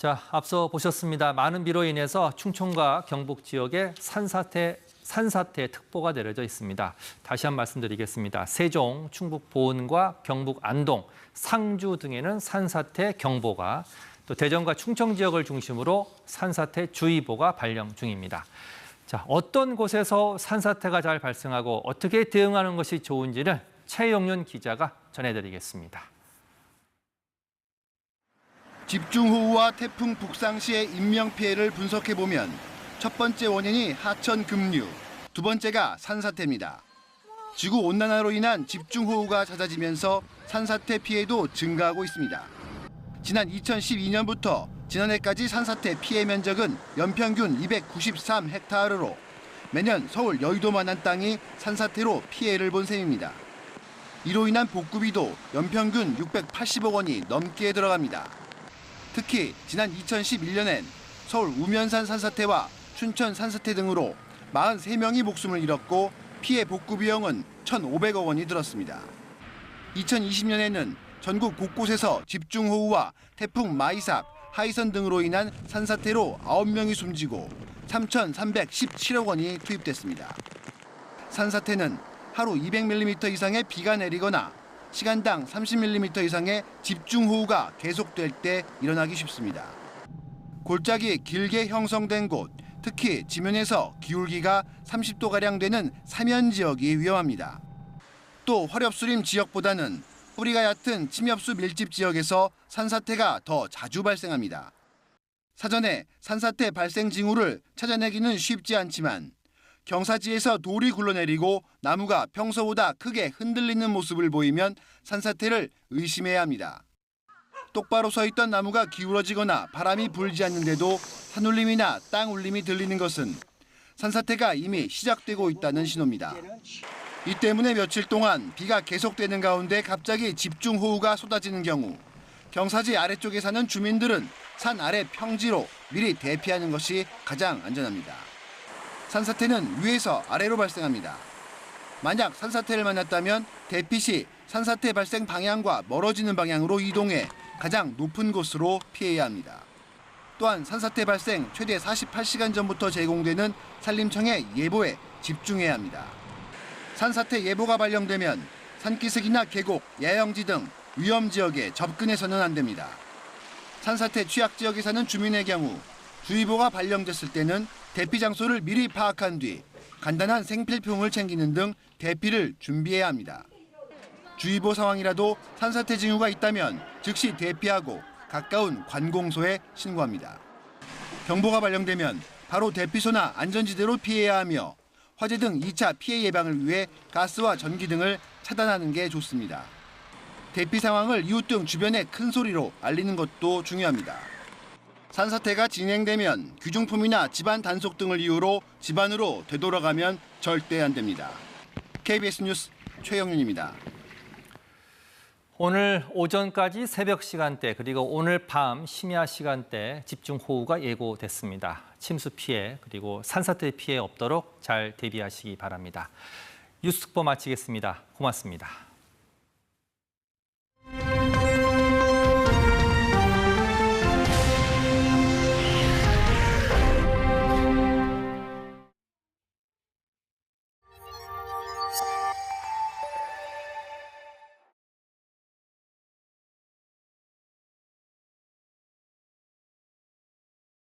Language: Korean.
자, 앞서 보셨습니다. 많은 비로 인해서 충청과 경북 지역에 산사태 특보가 내려져 있습니다. 다시 한 말씀드리겠습니다. 세종, 충북 보은과 경북 안동, 상주 등에는 산사태 경보가, 또 대전과 충청 지역을 중심으로 산사태 주의보가 발령 중입니다. 자, 어떤 곳에서 산사태가 잘 발생하고 어떻게 대응하는 것이 좋은지를 최영윤 기자가 전해드리겠습니다. 집중호우와 태풍 북상 시의 인명피해를 분석해보면 첫 번째 원인이 하천 급류, 두 번째가 산사태입니다. 지구온난화로 인한 집중호우가 잦아지면서 산사태 피해도 증가하고 있습니다. 지난 2012년부터 지난해까지 산사태 피해 면적은 연평균 293헥타르로 매년 서울 여의도만한 땅이 산사태로 피해를 본 셈입니다. 이로 인한 복구비도 연평균 680억 원이 넘게 들어갑니다. 특히 지난 2011년엔 서울 우면산 산사태와 춘천 산사태 등으로 43명이 목숨을 잃었고 피해 복구 비용은 1,500억 원이 들었습니다. 2020년에는 전국 곳곳에서 집중호우와 태풍 마이삭, 하이선 등으로 인한 산사태로 9명이 숨지고 3,317억 원이 투입됐습니다. 산사태는 하루 200mm 이상의 비가 내리거나 시간당 30mm 이상의 집중호우가 계속될 때 일어나기 쉽습니다. 골짜기 길게 형성된 곳, 특히 지면에서 기울기가 30도가량 되는 사면 지역이 위험합니다. 또 화렵수림 지역보다는 뿌리가 얕은 침엽수 밀집 지역에서 산사태가 더 자주 발생합니다. 사전에 산사태 발생 징후를 찾아내기는 쉽지 않지만 경사지에서 돌이 굴러내리고 나무가 평소보다 크게 흔들리는 모습을 보이면 산사태를 의심해야 합니다. 똑바로 서 있던 나무가 기울어지거나 바람이 불지 않는데도 산울림이나 땅 울림이 들리는 것은 산사태가 이미 시작되고 있다는 신호입니다. 이 때문에 며칠 동안 비가 계속되는 가운데 갑자기 집중호우가 쏟아지는 경우 경사지 아래쪽에 사는 주민들은 산 아래 평지로 미리 대피하는 것이 가장 안전합니다. 산사태는 위에서 아래로 발생합니다. 만약 산사태를 만났다면 대피 시 산사태 발생 방향과 멀어지는 방향으로 이동해 가장 높은 곳으로 피해야 합니다. 또한 산사태 발생 최대 48시간 전부터 제공되는 산림청의 예보에 집중해야 합니다. 산사태 예보가 발령되면 산기슭이나 계곡, 야영지 등 위험 지역에 접근해서는 안 됩니다. 산사태 취약 지역에 사는 주민의 경우 주의보가 발령됐을 때는 대피 장소를 미리 파악한 뒤 간단한 생필품을 챙기는 등 대피를 준비해야 합니다. 주의보 상황이라도 산사태 징후가 있다면 즉시 대피하고 가까운 관공소에 신고합니다. 경보가 발령되면 바로 대피소나 안전지대로 피해야 하며 화재 등 2차 피해 예방을 위해 가스와 전기 등을 차단하는 게 좋습니다. 대피 상황을 이웃 등 주변에 큰 소리로 알리는 것도 중요합니다. 산사태가 진행되면 귀중품이나 집안 단속 등을 이유로 집 안으로 되돌아가면 절대 안 됩니다. KBS 뉴스 최영윤입니다. 오늘 오전까지 새벽 시간대 그리고 오늘 밤 심야 시간대 집중호우가 예고됐습니다. 침수 피해 그리고 산사태 피해 없도록 잘 대비하시기 바랍니다. 뉴스 특보 마치겠습니다. 고맙습니다.